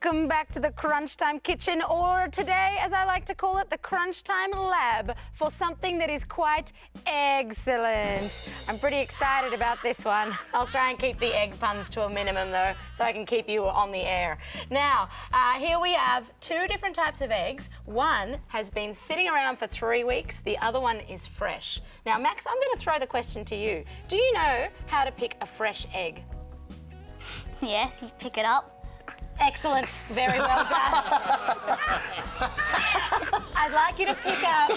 Welcome back to the Crunch Time Kitchen, or today, as I like to call it, the Crunch Time Lab, for something that is quite excellent. I'm pretty excited about this one. I'll try and keep the egg puns to a minimum though, so I can keep you on the air. Now, here we have two different types of eggs. One has been sitting around for 3 weeks, the other one is fresh. Now, Max, I'm going to throw the question to you. Do you know how to pick a fresh egg? Yes, you pick it up. Excellent, very well done. I'd like you to pick up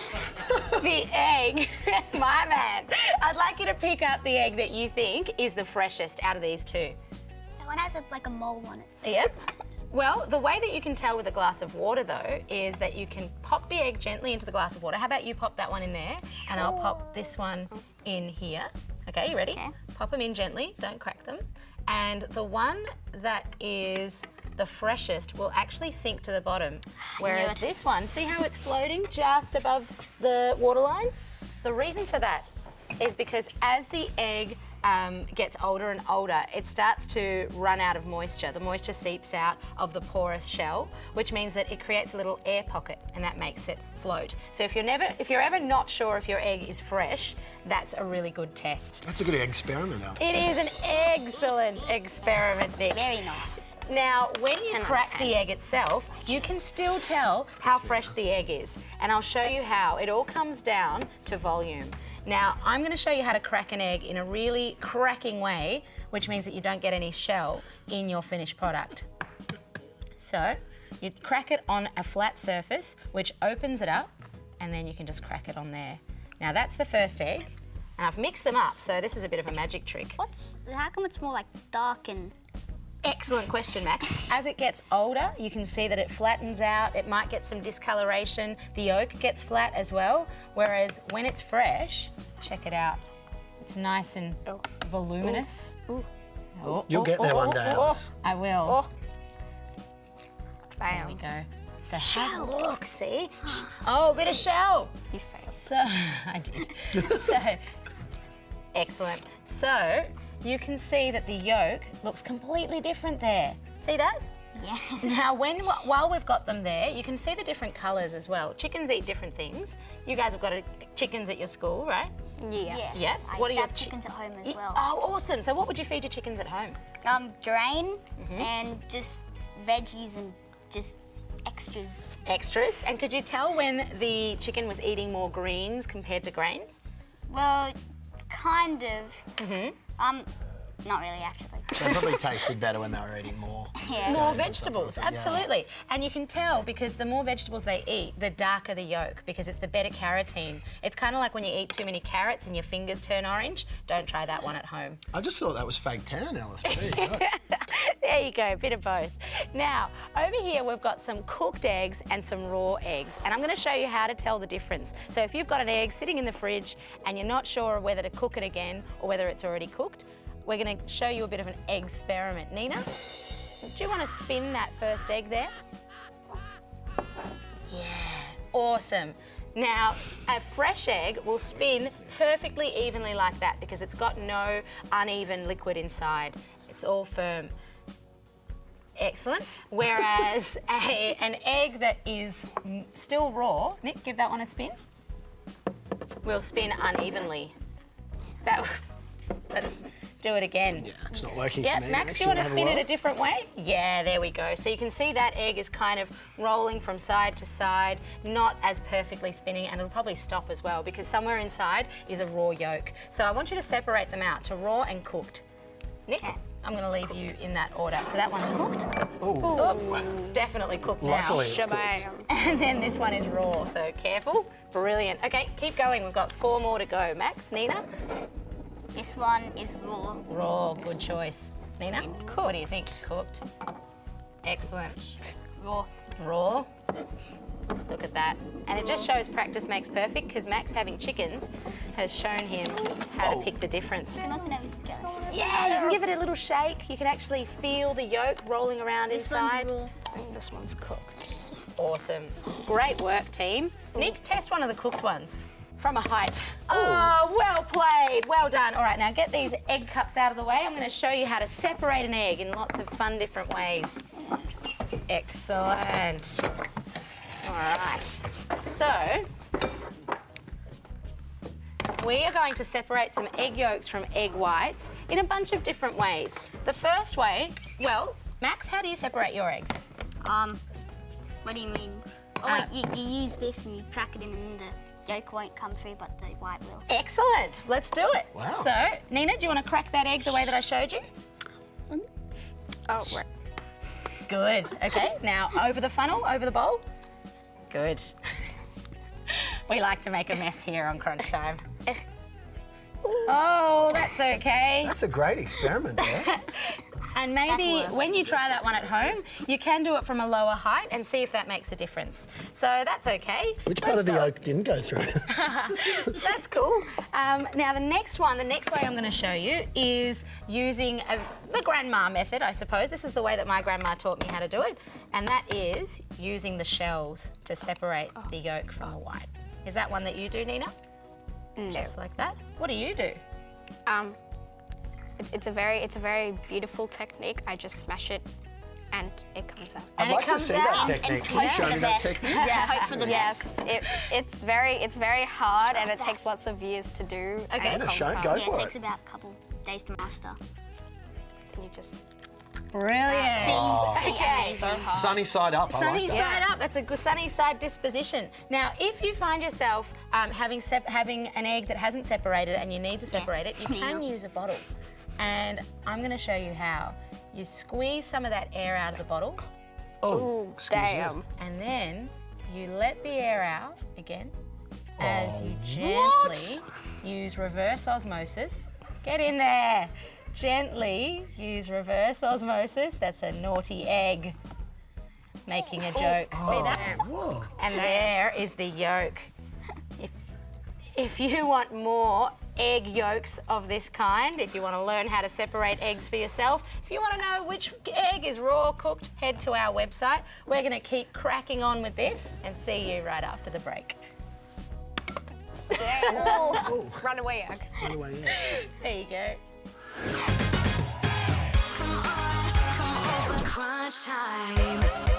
the egg, my man. I'd like you to pick up the egg that you think is the freshest out of these two. That one has like a mole on it. Yep. Well, the way that you can tell with a glass of water though is that you can pop the egg gently into the glass of water. How about you pop that one in there, and I'll pop this one in here. Okay, you ready? Okay. Pop them in gently, don't crack them. And the one that is the freshest will actually sink to the bottom. Whereas this one, see how it's floating just above the waterline? The reason for that is because as the egg gets older and older, it starts to run out of moisture. The moisture seeps out of the porous shell, which means that it creates a little air pocket, and that makes it float. So if you're ever not sure if your egg is fresh, that's a really good test. That's a good experiment, Al. It is an excellent experiment, Nick. Very nice. Now, when you crack the egg itself, you can still tell how fresh the egg is. And I'll show you how. It all comes down to volume. Now, I'm going to show you how to crack an egg in a really cracking way, which means that you don't get any shell in your finished product. So, you crack it on a flat surface, which opens it up, and then you can just crack it on there. Now, that's the first egg, and I've mixed them up, so this is a bit of a magic trick. How come it's more like dark and... Excellent question, Max. As it gets older, you can see that it flattens out. It might get some discoloration. The yolk gets flat as well. Whereas when it's fresh, check it out. It's nice and voluminous. You'll get there one day, Alice. I will. Bam. There we go. So have a look, see? Oh, a bit of shell. You failed. So, I did. So, excellent. So, you can see that the yolk looks completely different there. See that? Yeah. Now, while we've got them there, you can see the different colours as well. Chickens eat different things. You guys have got chickens at your school, right? Yes. Yeah. I What used are to your have chickens at home as well. Oh, awesome. So what would you feed your chickens at home? Grain and just veggies and just extras. Extras. And could you tell when the chicken was eating more greens compared to grains? Well, kind of. Not really, actually. So it probably tasted better when they were eating more. Yeah. More grains and stuff vegetables, like that, absolutely. And you can tell because the more vegetables they eat, the darker the yolk, because it's the beta-carotene. It's kind of like when you eat too many carrots and your fingers turn orange. Don't try that one at home. I just thought that was fake tan, Alice, but there you go. There you go, a bit of both. Now, over here we've got some cooked eggs and some raw eggs, and I'm going to show you how to tell the difference. So if you've got an egg sitting in the fridge and you're not sure whether to cook it again or whether it's already cooked, we're going to show you a bit of an egg experiment. Nina, do you want to spin that first egg there? Yeah, awesome. Now, a fresh egg will spin perfectly evenly like that because it's got no uneven liquid inside. It's all firm. Excellent. Whereas an egg that is still raw, Nick, give that one a spin, will spin unevenly. Let's do it again. Yeah, it's not working Yeah, for me. Max, do you want to spin it a different way? Yeah, there we go. So you can see that egg is kind of rolling from side to side, not as perfectly spinning, and it'll probably stop as well because somewhere inside is a raw yolk. So I want you to separate them out to raw and cooked. Nick, I'm going to leave you in that order. So that one's cooked. Oh, Definitely cooked luckily now. it's cooked. And then this one is raw, so careful. Brilliant. Okay, keep going. We've got 4 more to go. Max, Nina? This one is raw. Raw, good choice. Nina? Cool. What do you think? Cooked. Excellent. Raw. Raw. Look at that. And it just shows practice makes perfect because Max, having chickens, has shown him how to pick the difference. You can also never get it. Yeah, you can give it a little shake. You can actually feel the yolk rolling around inside. One's And this one's cooked. Awesome. Great work, team. Nick, test one of the cooked ones. From a height. Oh, well played. Well done. All right, now get these egg cups out of the way. I'm going to show you how to separate an egg in lots of fun different ways. Excellent. All right. So, we are going to separate some egg yolks from egg whites in a bunch of different ways. The first way, well, Max, how do you separate your eggs? What do you mean? Oh, wait, you use this and you crack it in and the yolk won't come through, but the white will. Excellent. Let's do it. Wow. So, Nina, do you want to crack that egg the way that I showed you? Oh, right. Good. Okay, now over the funnel, over the bowl. Good. We like to make a mess here on Crunch Time. Oh, that's okay. That's a great experiment there. And maybe when you try that one at home, you can do it from a lower height and see if that makes a difference. So that's okay. Which part of the yolk didn't go through? That's cool. Now the next way I'm going to show you is using the grandma method, I suppose. This is the way that my grandma taught me how to do it. And that is using the shells to separate the yolk from the white. Is that one that you do, Nina? Just like that? What do you do? It's a very beautiful technique. I just smash it, and it comes out. I'd And it like to comes see that out. technique. Can you hope show for me the that best. technique? Hope for the best. It's very hard, and it takes lots of years to do. Okay. and Anna, come show it, out. go Yeah, for it takes it. about a couple days to master. And you just Brilliant. See, Okay. so hard. Sunny side up. Sunny I like that. side up. That's a good sunny side disposition. Now, if you find yourself having an egg that hasn't separated and you need to separate it, you can use a bottle. And I'm going to show you how. You squeeze some of that air out of the bottle, Oh, excuse Damn. me. and then you let the air out again as you gently what? use reverse osmosis. Get in there. Gently use reverse osmosis. That's a naughty egg making a joke. See that? Whoa. And there is the yolk. If you want more egg yolks of this kind, if you want to learn how to separate eggs for yourself, if you want to know which egg is raw or cooked, head to our website. We're going to keep cracking on with this and see you right after the break. Damn. Runaway egg. Anyway, yeah. There you go. Crunch time.